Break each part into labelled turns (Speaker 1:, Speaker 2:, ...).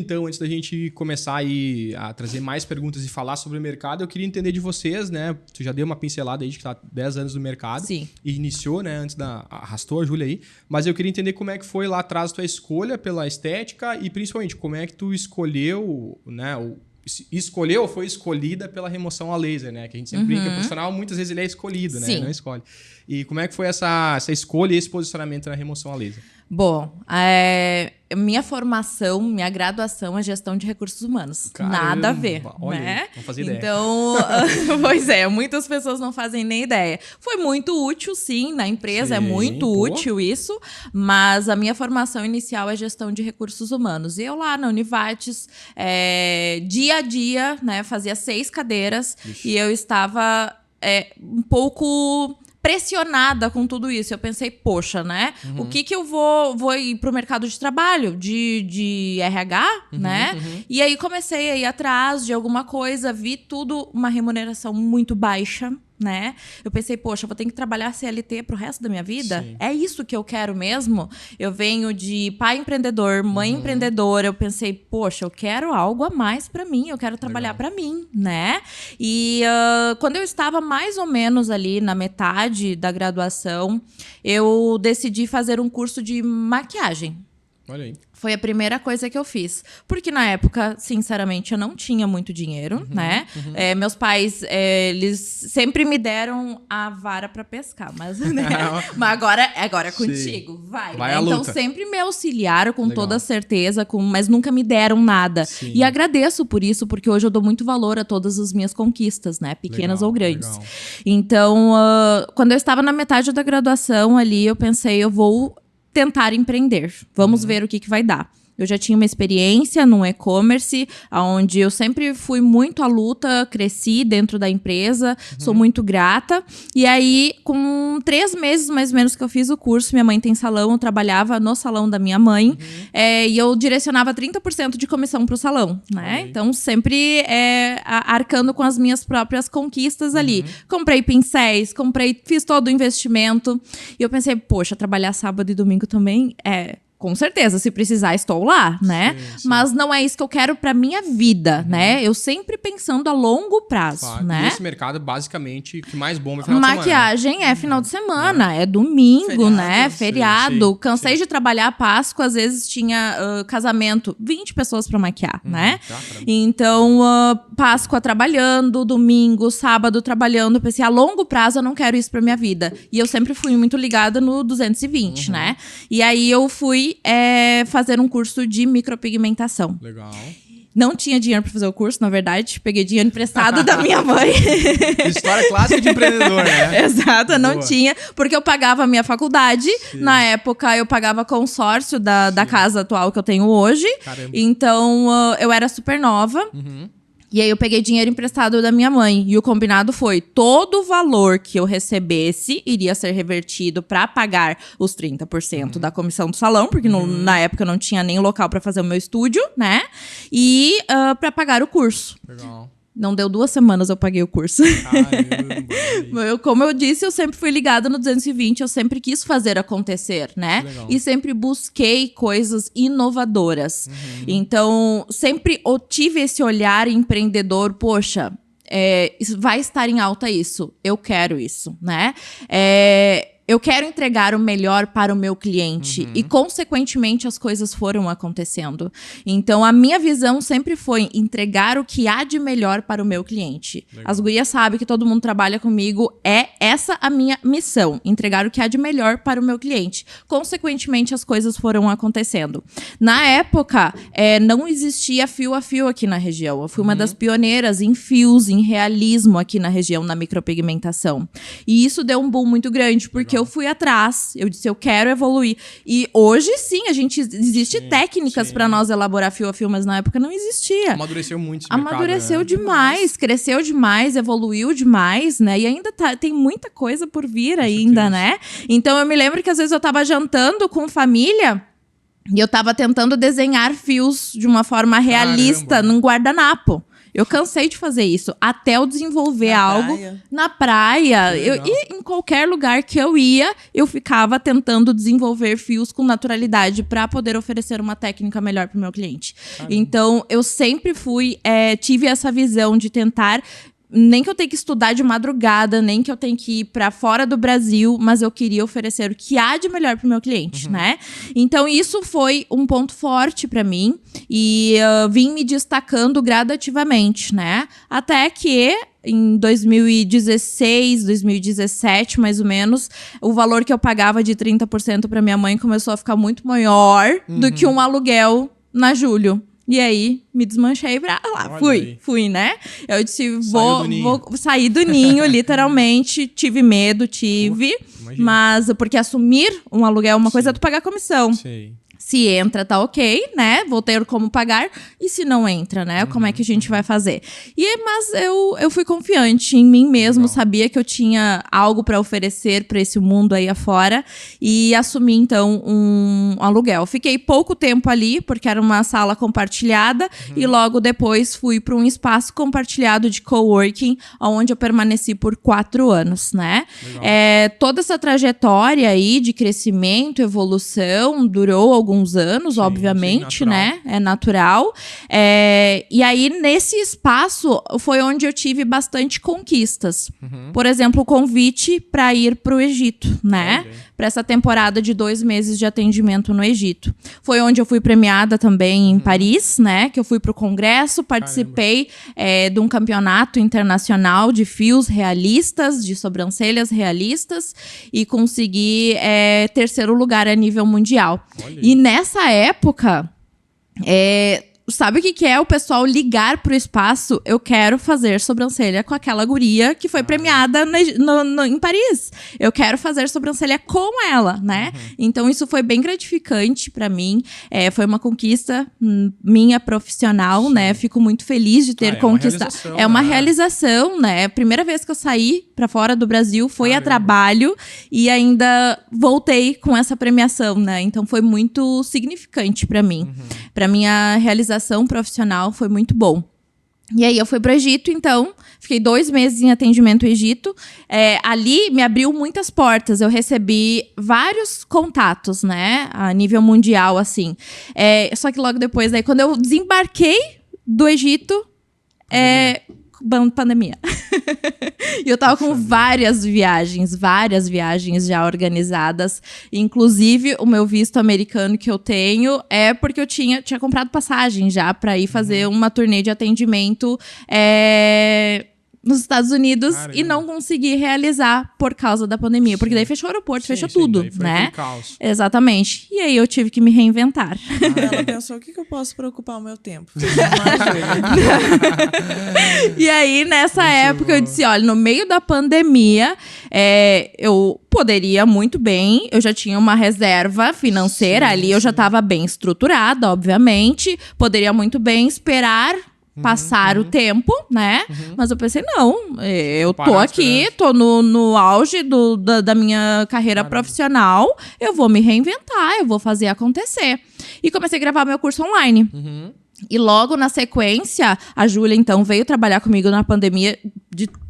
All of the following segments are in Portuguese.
Speaker 1: Então, antes da gente começar aí a trazer mais perguntas e falar sobre o mercado, eu queria entender de vocês, né? Tu já deu uma pincelada aí de que tá 10 anos no mercado.
Speaker 2: Sim.
Speaker 1: E iniciou, né? Arrastou a Júlia aí. Mas eu queria entender como é que foi lá atrás a tua escolha pela estética e principalmente como é que tu escolheu, né? Escolheu ou foi escolhida pela remoção a laser, né? Que a gente sempre brinca, o profissional muitas vezes ele é escolhido, né?
Speaker 2: Sim.
Speaker 1: Não escolhe. E como é que foi essa escolha e esse posicionamento na remoção a laser?
Speaker 2: Bom, minha formação, minha graduação é gestão de recursos humanos.
Speaker 1: Caramba,
Speaker 2: nada a ver,
Speaker 1: olha,
Speaker 2: né?
Speaker 1: não fazia ideia.
Speaker 2: Então, pois é, muitas pessoas não fazem nem ideia. Foi muito útil, sim, na empresa, é muito útil isso, mas a minha formação inicial é gestão de recursos humanos. E eu lá na Univates, dia a dia, né, fazia 6 cadeiras. Ixi. E eu estava um pouco pressionada com tudo isso. Eu pensei, poxa, né? O que eu vou ir pro mercado de trabalho? De RH, né? E aí comecei a ir atrás de alguma coisa, vi tudo uma remuneração muito baixa, né? Eu pensei, poxa, eu vou ter que trabalhar CLT pro resto da minha vida? Sim. É isso que eu quero mesmo? Eu venho de pai empreendedor, mãe empreendedora. Eu pensei, poxa, eu quero algo a mais pra mim. Eu quero trabalhar pra mim, né? E quando eu estava mais ou menos ali na metade da graduação, eu decidi fazer um curso de maquiagem.
Speaker 1: Olha aí.
Speaker 2: Foi a primeira coisa que eu fiz. Porque na época, sinceramente, eu não tinha muito dinheiro, né? Meus pais, eles sempre me deram a vara para pescar. Mas, né? Mas agora é contigo. Vai né? Então, sempre me auxiliaram com toda certeza, mas nunca me deram nada. Sim. E agradeço por isso, porque hoje eu dou muito valor a todas as minhas conquistas, né? Pequenas ou grandes. Legal. Então, quando eu estava na metade da graduação ali, eu pensei, eu vou tentar empreender. Vamos ver o que vai dar. Eu já tinha uma experiência no e-commerce, onde eu sempre fui muito à luta, cresci dentro da empresa, sou muito grata. E aí, com 3 meses mais ou menos que eu fiz o curso, minha mãe tem salão, eu trabalhava no salão da minha mãe, e eu direcionava 30% de comissão para o salão, né? Então, sempre arcando com as minhas próprias conquistas ali. Comprei pincéis, fiz todo o investimento. E eu pensei, poxa, trabalhar sábado e domingo também com certeza, se precisar, estou lá, né? Sim. Mas não é isso que eu quero pra minha vida, né? Eu sempre pensando a longo prazo, né?
Speaker 1: E esse mercado, basicamente, o que mais bomba é final de semana.
Speaker 2: Maquiagem é final de semana, é domingo, feriado, né? Feriado. Cansei de trabalhar Páscoa, às vezes tinha casamento, 20 pessoas pra maquiar, né? Então, Páscoa trabalhando, domingo, sábado trabalhando. Eu pensei, a longo prazo eu não quero isso pra minha vida. E eu sempre fui muito ligada no 220, né? E aí eu fui fazer um curso de micropigmentação.
Speaker 1: Legal.
Speaker 2: Não tinha dinheiro para fazer o curso, na verdade. Peguei dinheiro emprestado da minha mãe.
Speaker 1: História clássica de empreendedor, né?
Speaker 2: Exato, não tinha. Porque eu pagava a minha faculdade. Sim. Na época, eu pagava consórcio da casa atual que eu tenho hoje. Caramba. Então, eu era super nova. E aí eu peguei dinheiro emprestado da minha mãe. E o combinado foi, todo o valor que eu recebesse iria ser revertido para pagar os 30% da comissão do salão, porque na época eu não tinha nem local para fazer o meu estúdio, né? E para pagar o curso. Legal. Não deu 2 semanas, eu paguei o curso. Como eu disse, eu sempre fui ligada no 220, eu sempre quis fazer acontecer, né? E sempre busquei coisas inovadoras. Então, sempre tive esse olhar empreendedor, poxa, vai estar em alta isso, eu quero isso, né? Eu quero entregar o melhor para o meu cliente. E, consequentemente, as coisas foram acontecendo. Então, a minha visão sempre foi entregar o que há de melhor para o meu cliente. Legal. As gurias sabem que todo mundo trabalha comigo. É essa a minha missão. Entregar o que há de melhor para o meu cliente. Consequentemente, as coisas foram acontecendo. Na época, não existia fio a fio aqui na região. Eu fui uma das pioneiras em fios, em realismo aqui na região, na micropigmentação. E isso deu um boom muito grande, porque eu fui atrás, eu disse, eu quero evoluir. E hoje, sim, existe técnicas para nós elaborar fio a fio, mas na época não existia.
Speaker 1: Amadureceu muito esse mercado,
Speaker 2: Amadureceu demais, cresceu demais, evoluiu demais, né? E ainda tem muita coisa por vir ainda, né? Então, eu me lembro que às vezes eu tava jantando com família e eu tava tentando desenhar fios de uma forma realista num guardanapo. Eu cansei de fazer isso. Até eu desenvolver algo na praia. E em qualquer lugar que eu ia, eu ficava tentando desenvolver fios com naturalidade para poder oferecer uma técnica melhor para o meu cliente. Caramba. Então, eu sempre tive essa visão de tentar... Nem que eu tenha que estudar de madrugada, nem que eu tenha que ir para fora do Brasil, mas eu queria oferecer o que há de melhor para o meu cliente, né? Então, isso foi um ponto forte para mim e vim me destacando gradativamente, né? Até que em 2016, 2017, mais ou menos, o valor que eu pagava de 30% para minha mãe começou a ficar muito maior do que um aluguel na Júlio. E aí, me desmanchei pra lá. Fui, né? Eu disse, vou sair do ninho, literalmente. Tive medo, mas porque assumir um aluguel é uma coisa, é tu pagar comissão. Sim. Se entra, tá ok, né? Vou ter como pagar. E se não entra, né? Como é que a gente vai fazer? Mas eu fui confiante em mim mesmo. Legal. Sabia que eu tinha algo para oferecer para esse mundo aí afora. E assumi, então, um aluguel. Fiquei pouco tempo ali, porque era uma sala compartilhada. E logo depois fui para um espaço compartilhado de coworking, onde eu permaneci por 4 anos, né? Toda essa trajetória aí de crescimento, evolução, durou alguns anos, obviamente, né? É natural. E aí, nesse espaço, foi onde eu tive bastante conquistas. Por exemplo, o convite para ir para o Egito, né? Para essa temporada de 2 meses de atendimento no Egito. Foi onde eu fui premiada também em Paris, né? Que eu fui para o congresso, participei de um campeonato internacional de fios realistas, de sobrancelhas realistas, e consegui 3º lugar a nível mundial. E nessa época, sabe o que é o pessoal ligar pro espaço? Eu quero fazer sobrancelha com aquela guria que foi premiada em Paris. Eu quero fazer sobrancelha com ela, né? Então, isso foi bem gratificante pra mim. Foi uma conquista minha profissional, né? Fico muito feliz de ter conquistado. É uma realização, né? Primeira vez que eu saí pra fora do Brasil foi a trabalho e ainda voltei com essa premiação, né? Então, foi muito significante pra mim. Pra minha realização profissional foi muito bom. E aí eu fui para o Egito, então, fiquei 2 meses em atendimento no Egito. Ali me abriu muitas portas, eu recebi vários contatos, né, a nível mundial, assim. Só que logo depois, aí, quando eu desembarquei do Egito, pandemia. E eu tava com várias viagens já organizadas. Inclusive, o meu visto americano que eu tenho é porque eu tinha comprado passagem já para ir fazer uma turnê de atendimento nos Estados Unidos. Caramba. E não consegui realizar por causa da pandemia. Porque daí fechou o aeroporto, fechou tudo, daí foi né? Caos. Exatamente. E aí eu tive que me reinventar.
Speaker 3: Ela pensou, o que eu posso para ocupar o meu tempo?
Speaker 2: E aí, nessa época, eu disse, olha, no meio da pandemia, eu poderia muito bem, eu já tinha uma reserva financeira ali, eu já estava bem estruturada, obviamente, poderia muito bem esperar passar o tempo, né? Mas eu pensei, não, eu tô aqui, tô no auge da minha carreira profissional, eu vou me reinventar, eu vou fazer acontecer. E comecei a gravar meu curso online. E logo na sequência, a Júlia, então, veio trabalhar comigo na pandemia,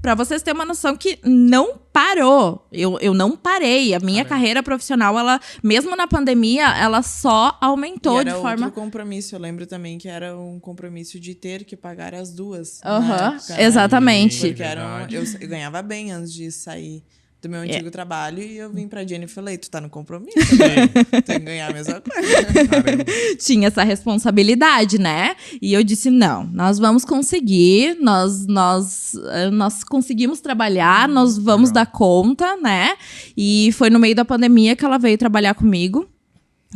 Speaker 2: pra vocês terem uma noção que não parou. Eu não parei. A minha carreira profissional, ela, mesmo na pandemia, ela só aumentou de forma...
Speaker 3: outro compromisso. Eu lembro também que era um compromisso de ter que pagar as 2.
Speaker 2: Exatamente.
Speaker 3: Porque eu ganhava bem antes de sair do meu antigo trabalho, e eu vim pra Jenny e falei, tu tá no compromisso, né? Tem que ganhar a mesma coisa.
Speaker 2: Tinha essa responsabilidade, né? E eu disse, não, nós vamos conseguir, nós conseguimos trabalhar, nós vamos dar conta, né? E foi no meio da pandemia que ela veio trabalhar comigo,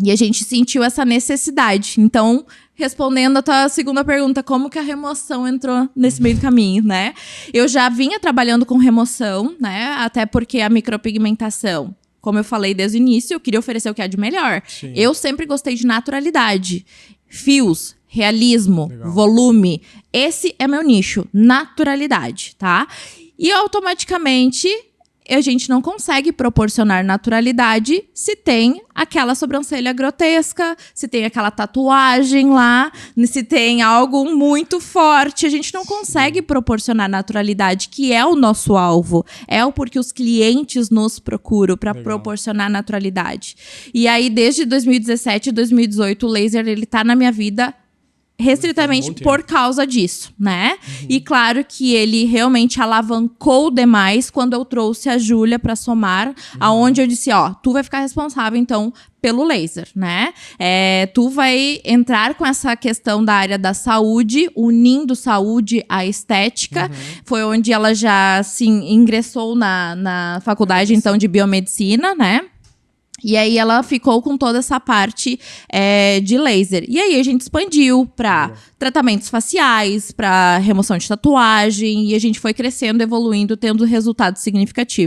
Speaker 2: e a gente sentiu essa necessidade. Então, respondendo a tua segunda pergunta, como que a remoção entrou nesse meio do caminho, né? Eu já vinha trabalhando com remoção, né? Até porque a micropigmentação, como eu falei desde o início, eu queria oferecer o que há de melhor. Sim. Eu sempre gostei de naturalidade. Fios, realismo, volume. Esse é meu nicho, naturalidade, tá? E automaticamente a gente não consegue proporcionar naturalidade se tem aquela sobrancelha grotesca, se tem aquela tatuagem lá, se tem algo muito forte. A gente não consegue proporcionar naturalidade, que é o nosso alvo. É o porque os clientes nos procuram para proporcionar naturalidade. E aí, desde 2017 e 2018, o laser ele tá na minha vida restritamente por causa disso, né? E claro que ele realmente alavancou demais quando eu trouxe a Júlia pra somar, aonde eu disse, ó, tu vai ficar responsável, então, pelo laser, né? Tu vai entrar com essa questão da área da saúde, unindo saúde à estética. Foi onde ela já, assim, ingressou na faculdade, então, de biomedicina, né? E aí ela ficou com toda essa parte de laser. E aí a gente expandiu para tratamentos faciais, para remoção de tatuagem. E a gente foi crescendo, evoluindo, tendo resultados significativos.